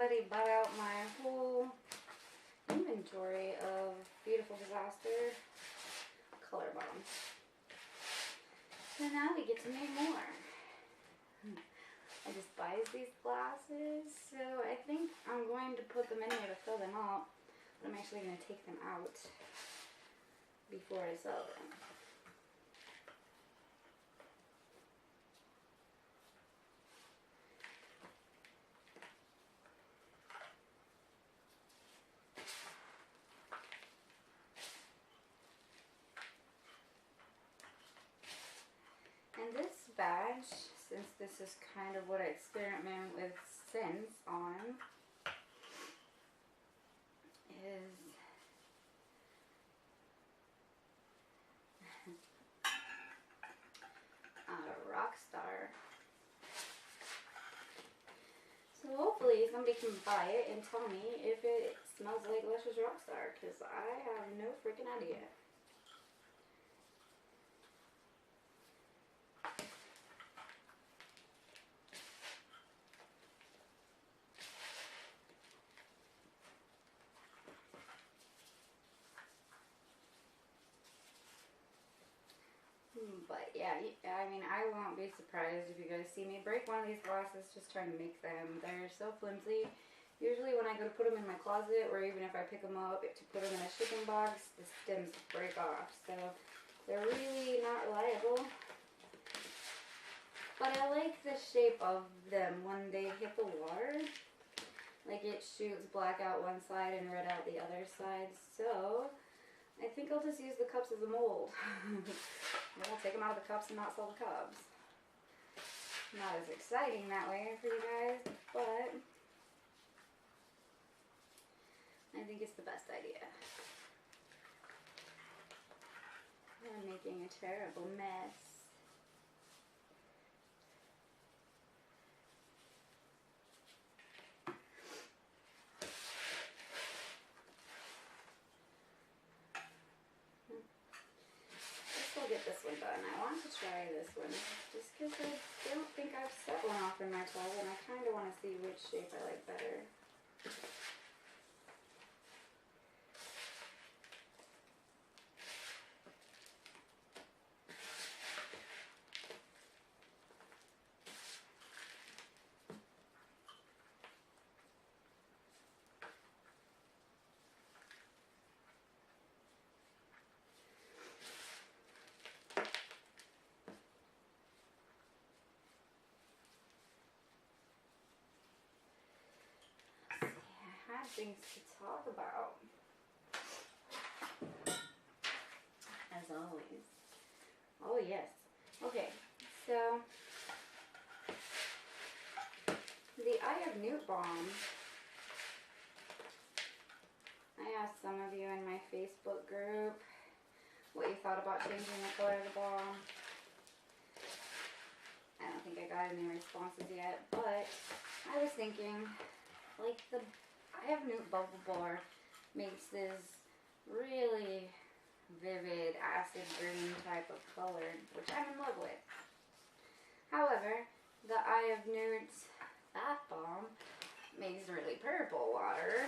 somebody bought out my whole inventory of Beautiful Disaster color bombs. So now we get to make more. I just buy these glasses, so I think I'm going to put them in here to fill them up, but I'm actually going to take them out before I sell them. And this badge, since this is kind of what I experiment with since on, is a rock star. So hopefully somebody can buy it and tell me if it smells like Luscious Rockstar, because I have no freaking idea. But yeah, I mean, I won't be surprised if you guys see me break one of these glasses just trying to make them. They're so flimsy. Usually when I go to put them in my closet, or even if I pick them up to put them in a shipping box, the stems break off. So they're really not reliable. But I like the shape of them when they hit the water. Like it shoots black out one side and red out the other side. So I think I'll just use the cups as a mold. I'll take them out of the cups and not sell the cups. Not as exciting that way for you guys, but I think it's the best idea. I'm making a terrible mess. Get this one done. I want to try this one just because I don't think I've set one off in my closet, and I kind of want to see which shape I like better. I had things to talk about, as always. Oh yes. Okay, so the Eye of Newt Balm. I asked some of you in my Facebook group what you thought about changing the color of the balm. I don't think I got any responses yet, but I was thinking, like, the Eye of Newt Bubble Bar makes this really vivid acid green type of color, which I'm in love with. However, the Eye of Newt's bath bomb makes really purple water,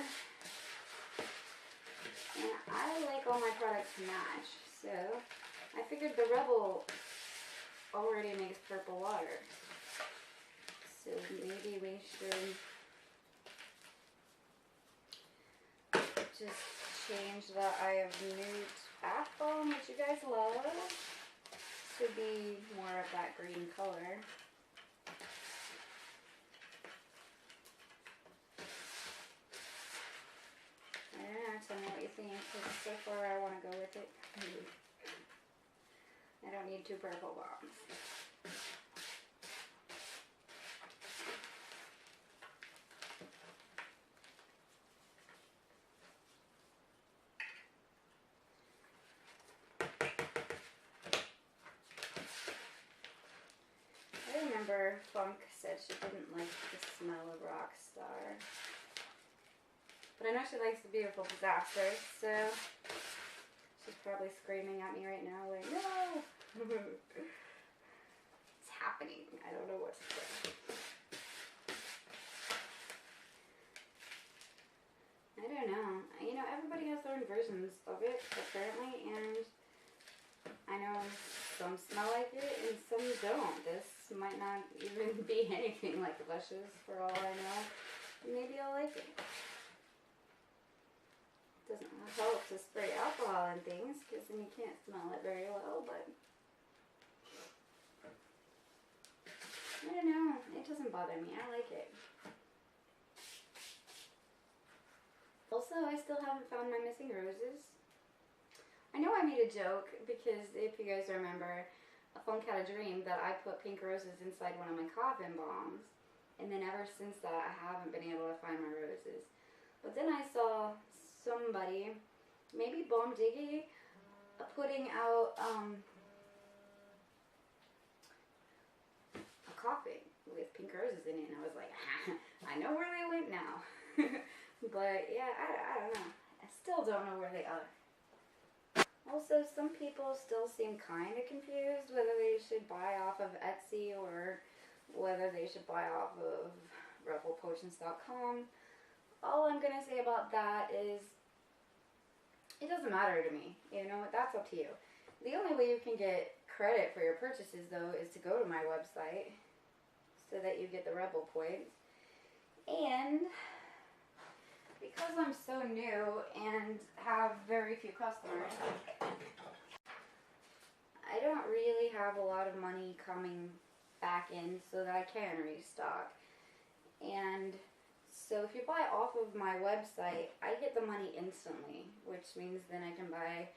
and I like all my products to match, so I figured the Rebel already makes purple water, so maybe we should just change the Eye of Newt bath bomb, which you guys love, to be more of that green color. I don't know, tell me what you think, because so far I want to go with it. I don't need two purple bombs. I remember Funk said she didn't like the smell of Rockstar. But I know she likes the Beautiful Disaster, so she's probably screaming at me right now like, no! It's happening. I don't know what to say. different versions of it, apparently, and I know some smell like it and some don't. This might not even be anything like Luscious for all I know. Maybe I'll like it. Doesn't help to spray alcohol and things because then you can't smell it very well, but I don't know. It doesn't bother me. I like it. Also, I still haven't found my missing roses. I know I made a joke because if you guys remember, a Funk had a dream that I put pink roses inside one of my coffin bombs. And then ever since that, I haven't been able to find my roses. But then I saw somebody, maybe Bomb Diggy, putting out a coffin with pink roses in it. And I was like, I know where they went now. But yeah, I don't know. I still don't know where they are. Also, some people still seem kind of confused whether they should buy off of Etsy or whether they should buy off of rebelpotions.com. All I'm going to say about that is it doesn't matter to me. You know, that's up to you. The only way you can get credit for your purchases, though, is to go to my website so that you get the Rebel points. And because I'm so new and have very few customers, I don't really have a lot of money coming back in so that I can restock. And so if you buy off of my website, I get the money instantly, which means then I can buy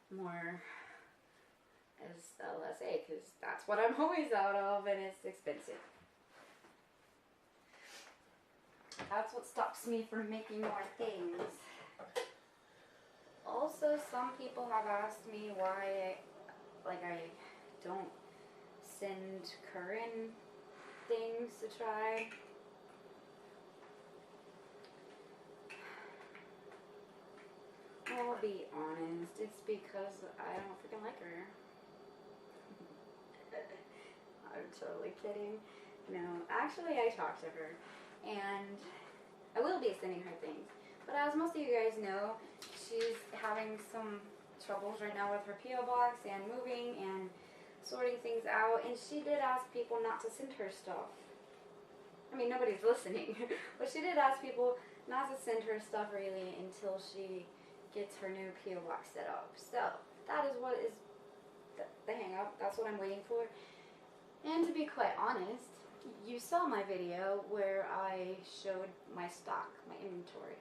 more as LSA because that's what I'm always out of and it's expensive. That's what stops me from making more things. Also, some people have asked me why I don't send current things to try. I'll be honest, it's because I don't freaking like her. I'm totally kidding. No, actually I talked to her and I will be sending her things. But as most of you guys know, she's having some troubles right now with her P.O.Box and moving and sorting things out, and she did ask people not to send her stuff. I mean, nobody's listening, but she did ask people not to send her stuff really until she gets her new P.O.Box set up. So that is what is the hang up. That's what I'm waiting for. And to be quite honest, you saw my video where I showed my stock, my inventory.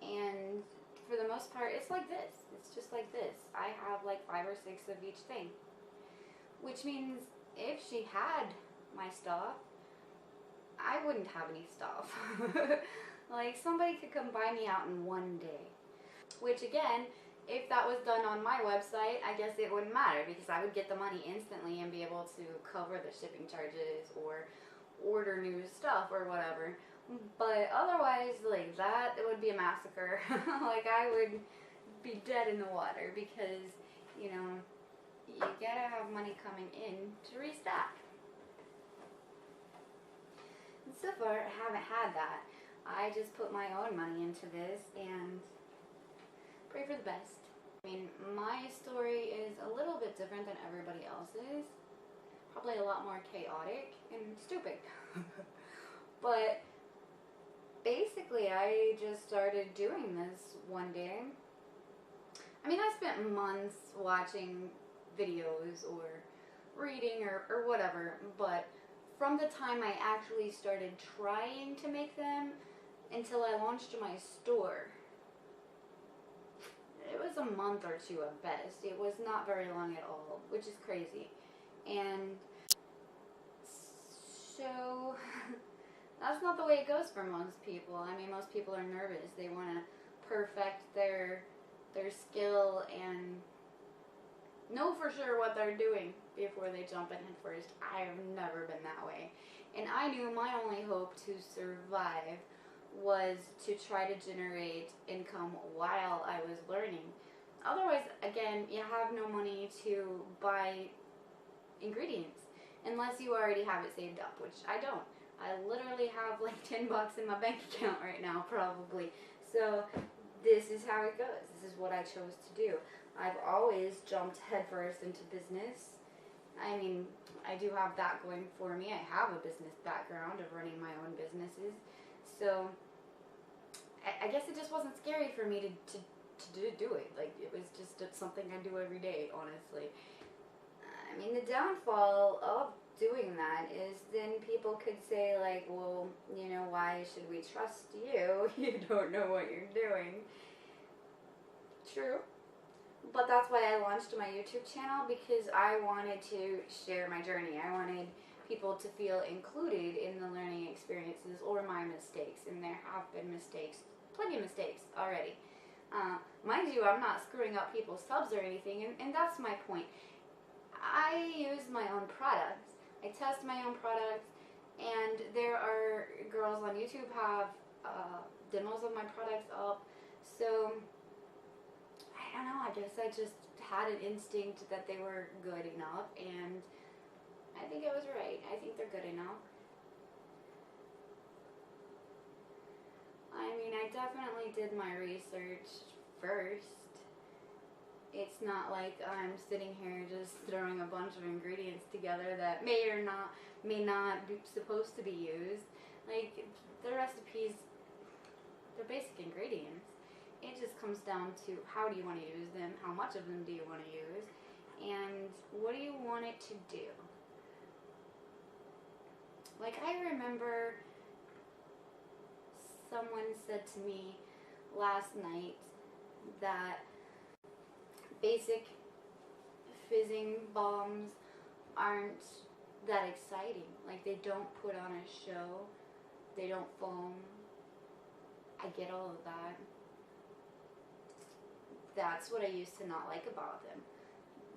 And for the most part, it's like this. It's just like this. I have like 5 or 6 of each thing. Which means if she had my stuff, I wouldn't have any stuff. Like somebody could come buy me out in one day. Which again, if that was done on my website, I guess it wouldn't matter because I would get the money instantly and be able to cover the shipping charges or order new stuff or whatever. But otherwise, like that, it would be a massacre. Like I would be dead in the water because, you know, you gotta have money coming in to restock. And so far, I haven't had that. I just put my own money into this and pray for the best. I mean, my story is a little bit different than everybody else's. Probably a lot more chaotic and stupid. But basically, I just started doing this one day. I mean, I spent months watching videos or reading or whatever, but from the time I actually started trying to make them until I launched my store, it was a month or 2 at best. It was not very long at all, which is crazy. And so that's not the way it goes for most people. I mean, most people are nervous. They want to perfect their skill and know for sure what they're doing before they jump in head first. I have never been that way. And I knew my only hope to survive was to try to generate income while I was learning. Otherwise, again, you have no money to buy ingredients unless you already have it saved up, which I don't. I literally have like $10 in my bank account right now, probably. So this is how it goes. This is what I chose to do. I've always jumped headfirst into business. I mean, I do have that going for me. I have a business background of running my own businesses. So I guess it just wasn't scary for me to do it. Like, it was just something I do every day, honestly. I mean, the downfall of doing that is then people could say, like, well, you know, why should we trust you? You don't know what you're doing. True. But that's why I launched my YouTube channel, because I wanted to share my journey. I wanted people to feel included in the learning experiences or my mistakes. And there have been mistakes, plenty of mistakes already. Mind you, I'm not screwing up people's subs or anything, and that's my point. I use my own products. I test my own products, and there are girls on YouTube have demos of my products up. So I don't know, I guess I just had an instinct that they were good enough, and I think I was right. I think they're good enough. I mean, I definitely did my research first. It's not like I'm sitting here just throwing a bunch of ingredients together that may not be supposed to be used. Like, the recipes, they're basic ingredients. It just comes down to how do you want to use them, how much of them do you want to use, and what do you want it to do. Like, I remember someone said to me last night that basic fizzing bombs aren't that exciting. Like, they don't put on a show, they don't foam. I get all of that. That's what I used to not like about them.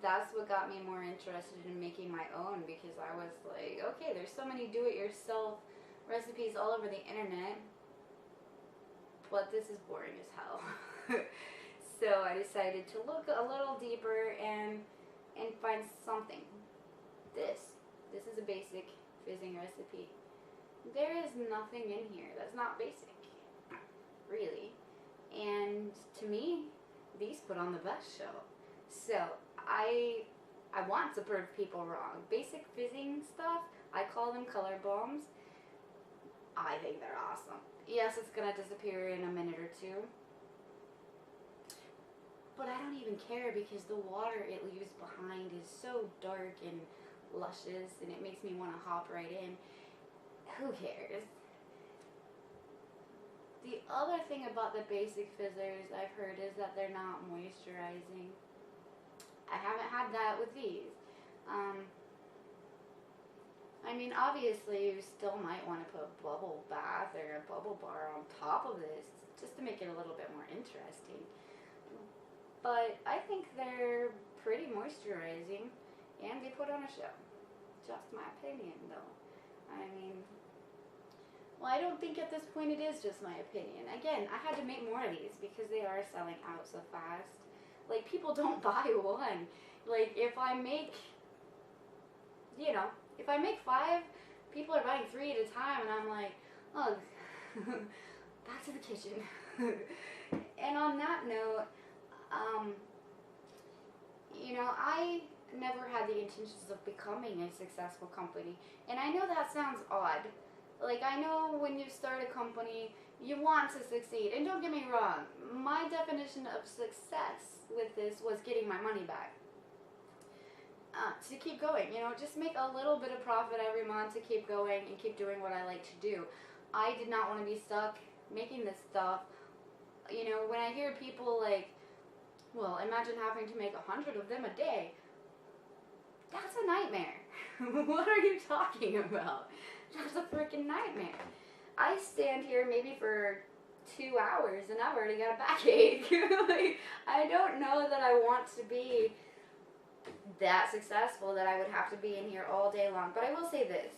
That's what got me more interested in making my own, because I was like, okay, there's so many do-it-yourself recipes all over the internet, but this is boring as hell. So I decided to look a little deeper and find something. This is a basic fizzing recipe. There is nothing in here that's not basic, really. And to me, these put on the best show. So I want to prove people wrong. Basic fizzing stuff, I call them color bombs. I think they're awesome. Yes, it's gonna disappear in a minute or two, but I don't even care, because the water it leaves behind is so dark and luscious, and it makes me want to hop right in. Who cares? The other thing about the basic fizzers I've heard is that they're not moisturizing. I haven't had that with these. I mean, obviously you still might want to put a bubble bath or a bubble bar on top of this just to make it a little bit more interesting. But I think they're pretty moisturizing, and they put on a show. Just my opinion, though. I mean, well, I don't think at this point it is just my opinion. Again, I had to make more of these because they are selling out so fast. Like, people don't buy one. Like, if I make, you know, if I make 5, people are buying 3 at a time, and I'm like, oh, back to the kitchen. And on that note, you know, I never had the intentions of becoming a successful company. And I know that sounds odd. Like, I know when you start a company, you want to succeed. And don't get me wrong, my definition of success with this was getting my money back. To keep going, you know, just make a little bit of profit every month to keep going and keep doing what I like to do. I did not want to be stuck making this stuff. You know, when I hear people like, well, imagine having to make 100 of them a day. That's a nightmare. What are you talking about? That's a freaking nightmare. I stand here maybe for 2 hours and I've already got a backache. Like, I don't know that I want to be that successful that I would have to be in here all day long. But I will say this.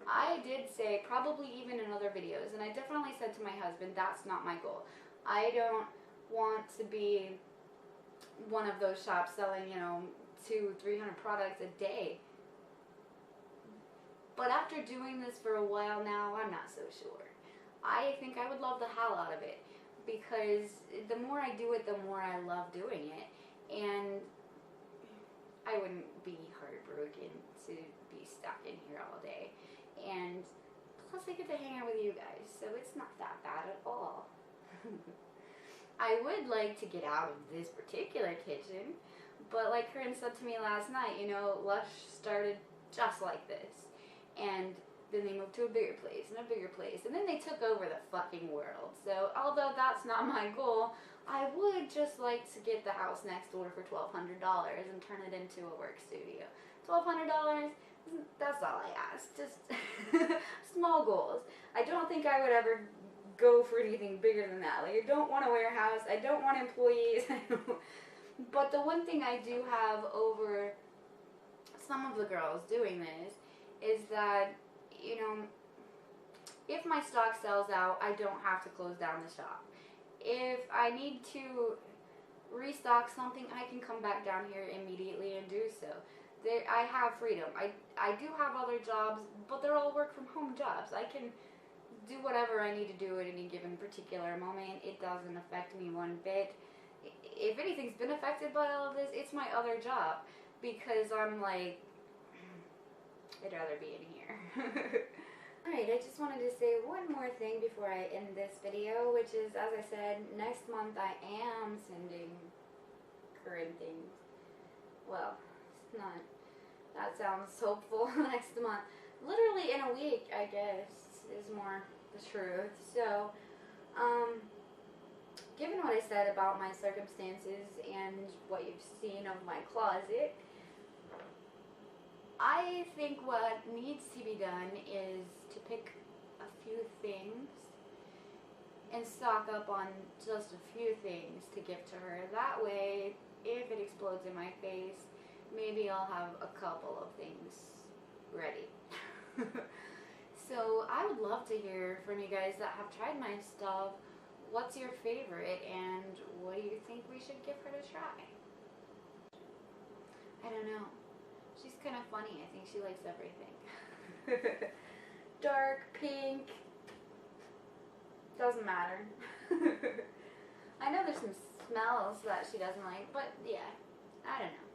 I did say, probably even in other videos, and I definitely said to my husband, that's not my goal. I don't want to be one of those shops selling, you know, 200-300 products a day. But after doing this for a while now, I'm not so sure. I think I would love the hell out of it. because the more I do it, the more I love doing it. And I wouldn't be heartbroken to be stuck in here all day. And plus I get to hang out with you guys, so it's not that bad at all. I would like to get out of this particular kitchen, but like Corinne said to me last night, you know, Lush started just like this. And then they moved to a bigger place and a bigger place, and then they took over the fucking world. So although that's not my goal, I would just like to get the house next door for $1,200 and turn it into a work studio. $1,200, that's all I ask. Just small goals. I don't think I would ever go for anything bigger than that. Like, I don't want a warehouse. I don't want employees. But the one thing I do have over some of the girls doing this is that, you know, if my stock sells out, I don't have to close down the shop. If I need to restock something, I can come back down here immediately and do so. I have freedom. I do have other jobs, but they're all work from home jobs. I can do whatever I need to do at any given particular moment. It doesn't affect me one bit. If anything's been affected by all of this, it's my other job, because I'm like, I'd rather be in here. Alright, I just wanted to say one more thing before I end this video, which is, as I said, next month I am sending Corinne things. Well, it's not, that sounds hopeful. Next month. Literally in a week, I guess, is more the truth. So, given what I said about my circumstances and what you've seen of my closet, I think what needs to be done is to pick a few things and stock up on just a few things to give to her. That way, if it explodes in my face, maybe I'll have a couple of things ready. So I would love to hear from you guys that have tried my stuff. What's your favorite, and what do you think we should give her to try? I don't know. She's kind of funny. I think she likes everything. Dark, pink, doesn't matter. I know there's some smells that she doesn't like, but yeah, I don't know.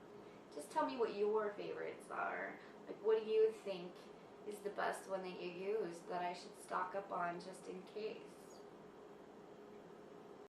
Just tell me what your favorites are. Like, what do you think is the best one that you use that I should stock up on just in case?